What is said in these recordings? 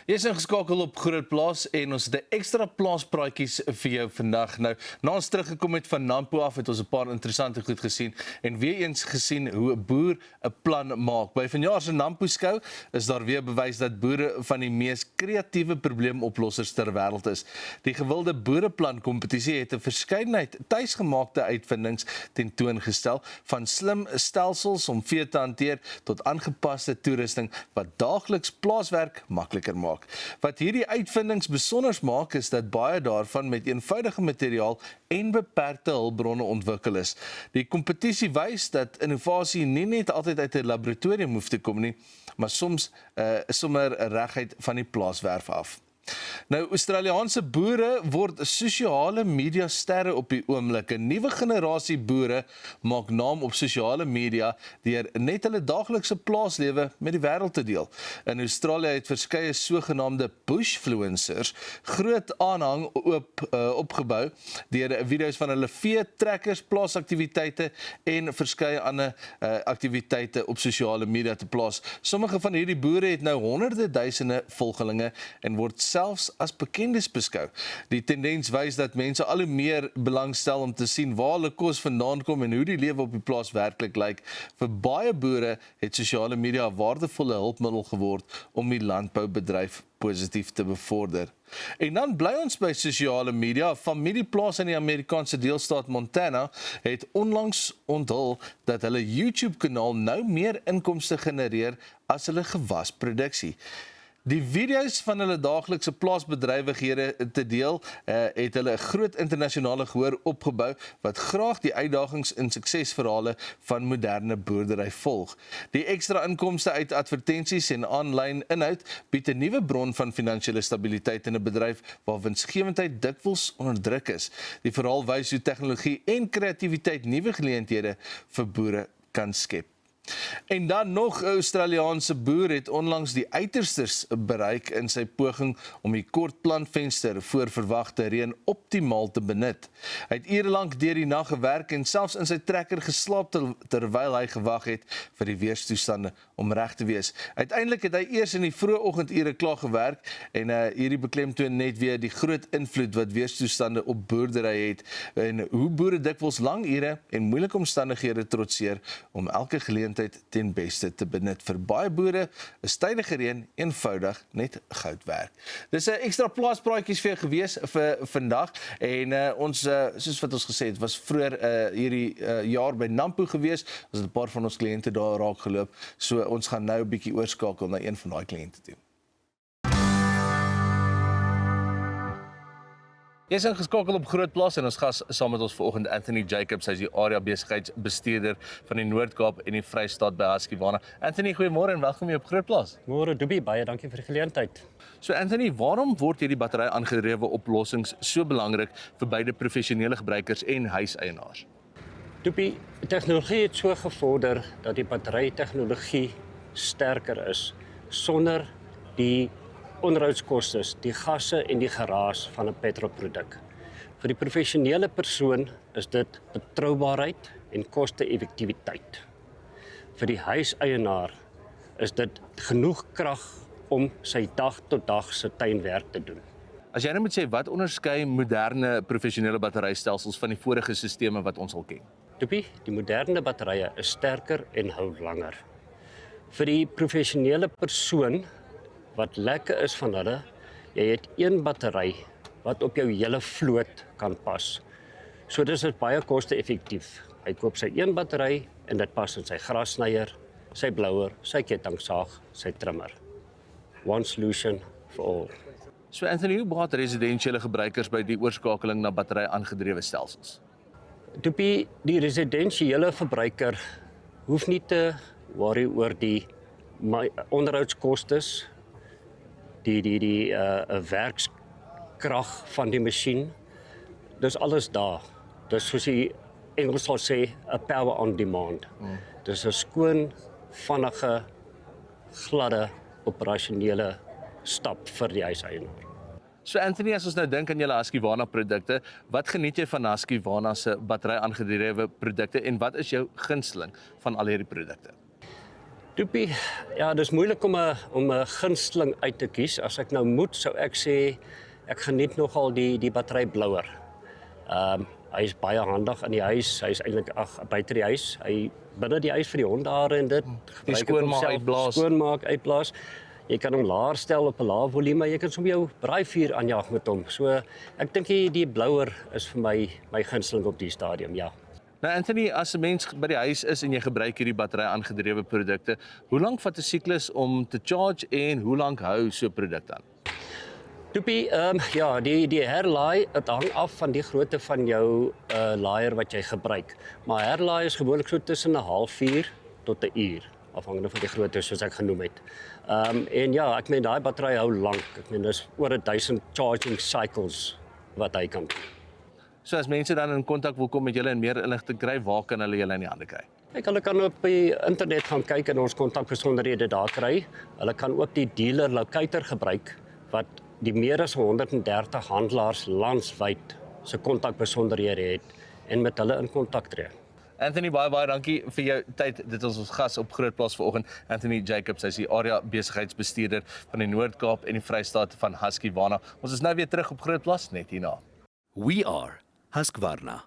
Jy is ingeskakel op Groot Plaas en ons het 'n ekstra plaaspraatjies vir jou vandag. Nou, na ons teruggekom het van Nampo af, het ons 'n paar interessante goed gesien en weer eens gesien hoe 'n boer 'n plan maak. By vanjaar se Nampo skou is daar weer bewys dat boere van die mees kreatiewe probleemoplossers ter wêreld is. Die gewilde boereplan kompetisie het 'n verskeidenheid tuisgemaakte uitvindings tentoongestel, van slim stelsels om vee te hanteer tot aangepaste toerusting wat daagliks plaaswerk makliker maak. Wat hierdie uitvindings besonders maak is dat baie daarvan met eenvoudige materiaal en beperkte hulpbronne ontwikkel is. Die kompetisie wys dat innovasie nie net altyd uit 'n laboratorium hoef te kom nie, maar soms sommer reguit van die plaaswerf af. Nou, Australiaanse boere word sosiale media sterre op die oomblik. 'n Nuwe generasie boere maak naam op sosiale media deur net hulle daaglikse plaaslewe met die wêreld te deel. In Australië het verskeie sogenaamde bushfluencers groot aanhang opgebou deur video's van hulle vee, trekkers, plaasaktiwiteite en verskeie ander aktiwiteite op sosiale media te plaas. Sommige van hierdie boere het nou honderde duisende volgelinge en word selfs as bekendes beskou. Die tendens wys dat mense al hoe meer belangstel om te sien waar hulle kos vandaan kom en hoe die lewe op die plaas werklik lyk. Vir baie boere het sosiale media 'n waardevolle hulpmiddel geword om die landboubedryf positief te bevorder. En dan bly ons by sosiale media. 'n Familieplaas in die Amerikaanse deelstaat Montana het onlangs onthul dat hulle YouTube-kanaal nou meer inkomste genereer as hulle gewasproduksie. Die video's van hulle daaglikse plaasbedrywighede te deel, het hulle 'n groot internasionale gehoor opgebou wat graag die uitdagings en suksesverhale van moderne boerdery volg. Die ekstra inkomste uit advertensies en aanlyn inhoud bied 'n nuwe bron van finansiële stabiliteit in 'n bedryf waar winsgewendheid dikwels onder druk is. Die verhaal wys hoe tegnologie en kreatiwiteit nuwe geleenthede vir boere kan skep. En dan nog 'n Australiaanse boer het onlangs die uiterstes bereik in sy poging om die kort plantvenster voor verwagte reën optimaal te benut. Hy het ure lank deur die nag gewerk en selfs in sy trekker geslaap terwyl hy gewag het vir die weerstoestande om reg te wees. Uiteindelik het hy eers in die vroeë oggendure klaar gewerk en hierdie beklemtoon net weer die groot invloed wat weerstoestande op boerdery het en hoe boere dikwels lang ure en moeilike omstandighede trotseer om elke geleentheid ten beste te benut. Vir baie boere is tydige reën eenvoudig net goud werd. Dis 'n ekstra plaaspraatjies vir jou gewees vir vandag en ons soos wat ons gesê het was vroeër hierdie jaar by Nampo gewees. Ons het 'n paar van ons kliënte daar raak geloop. So ons gaan nou 'n bietjie oorskakel na een van daai kliënte toe. Jy is ingeskakel op Groot Plaas en ons gas saam met ons vanoggend Anthony Jacobs, hy is die area besigheidsbestuurder van die Noord-Kaap en die Vrystaat by Husqvarna. Anthony, goeiemôre en welkom hier op Groot Plaas. Môre Dobie, baie dankie vir die geleentheid. So Anthony, waarom word hierdie battery aangedrewe oplossings so belangrik vir beide professionele gebruikers en huiseienaars? Dobie, tegnologie het so gevorder dat die batterytegnologie sterker is sonder die onderhoudskostes, die gasse en die geraas van 'n petrolproduk. Vir die professionele persoon is dit betroubaarheid en koste-effektiwiteit. Vir die huiseienaar is dit genoeg krag om sy dag tot dag se tuinwerk te doen. As jy nou moet sê, wat onderskei moderne professionele batterystelsels van die vorige sisteme wat ons al ken? Dobie, die moderne batterye is sterker en hou langer. Vir die professionele persoon wat lekker is van hulle, jy het een battery wat op jou hele vloot kan pas. So dis baie koste-effektief. Hy koop sy een battery en dit pas in sy grassnyer, sy blouer, sy kettingsaag, sy trimmer. One solution for all. So Anthony, hoe baat residensiële gebruikers by die oorskakeling na battery aangedrewe stelsels? Dobie, die residensiële verbruiker hoef nie te worry oor die onderhoudskostes, die werkskrag van die masjien. Dis alles daar. Dis soos die Engels sal sê, a power on demand. Dis 'n skoon, vinnige, gladde, operasionele stap vir die huiseienaar. So Anthony, as ons nou dink aan julle Husqvarna produkte, wat geniet jy van Husqvarna se battery aangedrewe produkte en wat is jou gunsteling van al hierdie produkte? Toepie, ja, dis moeilik om 'n gunsteling uit te kies. As ek nou moet, sou ek sê ek geniet nogal die batteryblouer. Hy is baie handig in die huis. Hy is eintlik buite die huis. Hy binne die huis vir die hondehare en dit gebruik ek hom self, skoonmaak, uitblaas. Jy kan hom laer stel op 'n lae volume, jy kan sommer jou braaivuur aanjaag met hom. So ek dink die blouer is vir my gunsteling op die stadium, ja. Nou Anthony, as 'n mens by die huis is en jy gebruik hierdie battery aangedrewe produkte, hoe lank vat 'n siklus om te charge en hoe lank hou so 'n produk aan? Toepie, ja, die herlaai, het hang af van die grootte van jou laaier wat jy gebruik. Maar herlaai is gewoonlik so tussen 'n halfuur tot 'n uur, afhangende van die grootte soos ek genoem het. En ja, ek meen daai battery hou lank. Ek meen dis oor 1000 charging cycles wat hy kan doen. So as mense dan in kontak wil kom met julle en meer inligting kry, waar kan hulle julle in die hande kry? Hulle kan op die internet gaan kyk en ons kontakbesonderhede daar kry. Hulle kan ook die dealer locator gebruik wat die meer as 130 handelaars landwyd se kontakbesonderhede het en met hulle in kontak tree. Anthony, baie dankie vir jou tyd. Dit is ons gas op Grootplaas vanoggend, Anthony Jacobs. Hy is die area besigheidsbestuurder van die Noord-Kaap en die Vrystaat van Husqvarna. Ons is nou weer terug op Grootplaas net hierna. We are Husqvarna.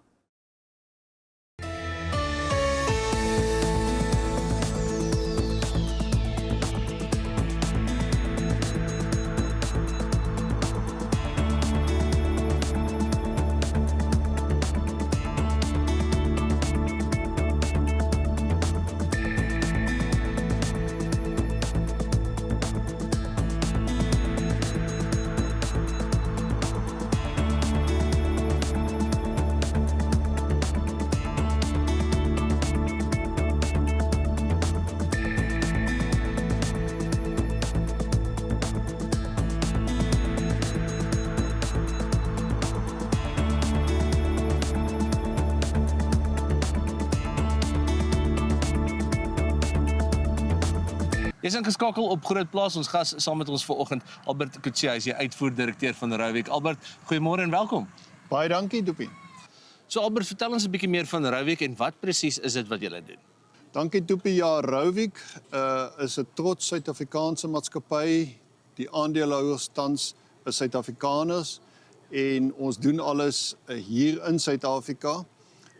Jy is ingeskakel op Grootplaas. Ons gas saam met ons vanoggend, Albert Kutsie, hy is die uitvoerdirekteur van Rauwek. Albert, goeiemôre en welkom. Baie dankie, Doopie. So Albert, vertel ons 'n bietjie meer van Rauwek en wat presies is dit wat julle doen? Dankie, Doopie. Ja, Rauwek is 'n trots Suid-Afrikaanse maatskappy. Die aandeelhouers tans is Suid-Afrikaners en ons doen alles hier in Suid-Afrika.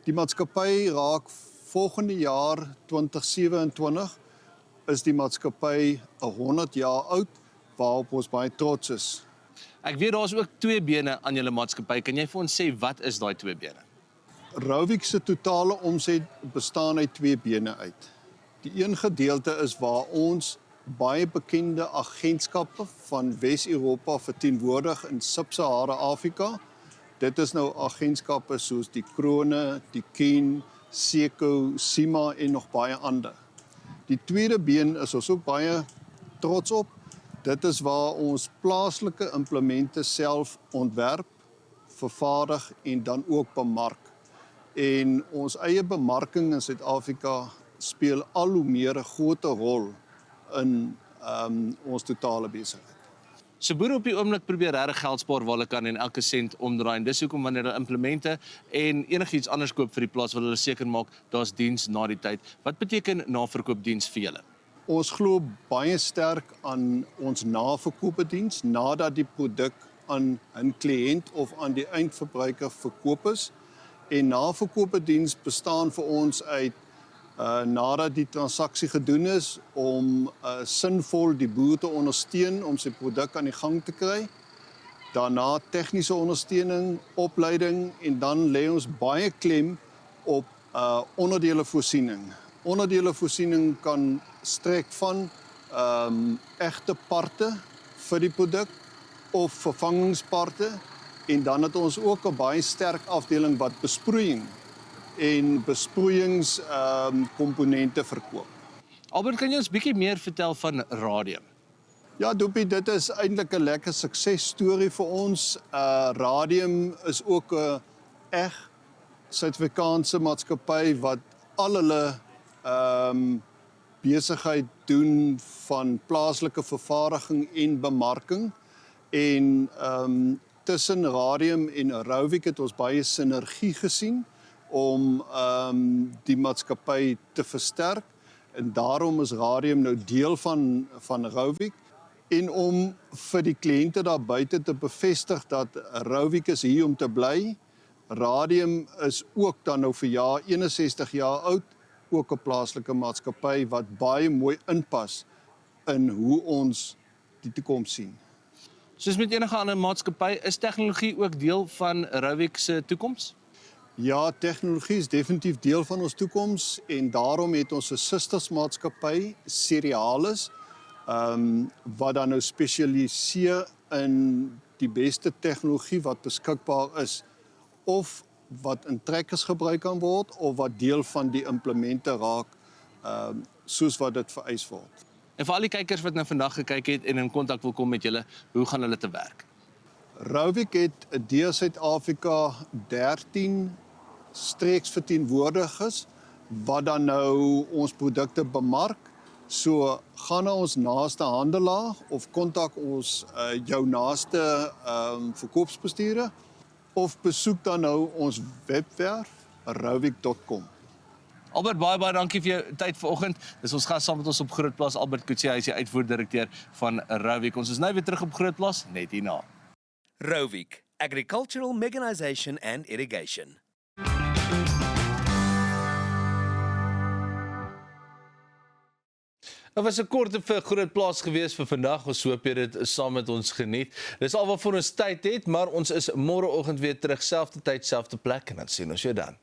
Die maatskappy raak volgende jaar 2027 is die maatskappy 100 jaar oud, waarop ons baie trots is. Ek weet daar is ook 2 bene aan julle maatskappy. Kan jy vir ons sê wat is daai 2 bene? Rauwek se totale omset bestaan uit 2 bene uit. Die een gedeelte is waar ons baie bekende agentskappe van Wes-Europa verteenwoordig in Sub-Sahara Afrika. Dit is nou agentskappe soos die Krone, die Ken, Seco, Sima en nog baie ander. Die tweede been is ons ook baie trots op. Dit is waar ons plaaslike implemente self ontwerp, vervaardig en dan ook bemark. En ons eie bemarking in Suid-Afrika speel al hoe meer 'n groter rol in ons totale besigheid. So boere op die oomblik probeer regtig geld spaar waar hulle kan en elke sent omdraai. En dis hoekom wanneer hulle implemente en enigiets anders koop vir die plaas, wil hulle seker maak daar's diens na die tyd. Wat beteken naverkoopdiens vir julle? Ons glo baie sterk aan ons naverkoopdiens nadat die produk aan 'n kliënt of aan die eindverbruiker verkoop is. En naverkoopdiens bestaan vir ons uit nadat die transaksie gedoen is om sinvol die boer te ondersteun om sy produk aan die gang te kry. Daarna tegniese ondersteuning, opleiding en dan lê ons baie klem op onderdelevoorsiening. Onderdelevoorsiening kan strek van egte parte vir die produk of vervangingsparte en dan het ons ook 'n baie sterk afdeling wat besproeiing en besproeiingskomponente verkoop. Albert, kan jy ons bietjie meer vertel van Radium? Ja, Doopie, dit is eintlik 'n lekker suksesstorie vir ons. Radium is ook 'n Suid-Afrikaanse maatskappy wat al hulle besigheid doen van plaaslike vervaardiging en bemarking. En tussen Radium en Rauwek het ons baie sinergie gesien om die maatskappy te versterk. en daarom is radium nou deel van Rauwik. En om vir die kliënte daar buite te bevestig dat Rauwik is hier om te bly. Radium is ook dan nou vir 61 jaar oud, ook 'n plaaslike maatskappy wat baie mooi inpas in hoe ons die toekoms sien. Soos met enige ander maatskappy, is tegnologie ook deel van Rauwik se toekoms? Ja, tegnologie is definitief deel van ons toekoms en daarom het ons 'n sustersmaatskappy, Cerealis, wat dan nou spesialiseer in die beste tegnologie wat beskikbaar is, of wat in trekkers gebruik kan word, of wat deel van die implemente raak, soos wat dit vereis word. En vir al die kykers wat nou vandag gekyk het en in kontak wil kom met julle, hoe gaan hulle te werk? Rauwik het deur Suid-Afrika 13 streeksverteenwoordigers wat dan nou ons produkte bemark. So gaan na ons naaste handelaar of kontak ons jou naaste verkoopsbestuurder of besoek dan nou ons webwerf rauwik.com. Albert, baie dankie vir jou tyd vanoggend. Dis ons gas saam met ons op Grootplaas, Albert Kutsie, hy is die uitvoerdirekteur van Rauwik. Ons is nou weer terug op Grootplaas, net hierna. Rauwik, Agricultural Mechanization and Irrigation. Dit was 'n korte vir Grootplaas gewees vir vandag. Ons hoop jy dit saam met ons geniet. Dis al wat vir ons tyd het, maar ons is môreoggend weer terug, selfde tyd, selfde plek en dan sien ons jou dan.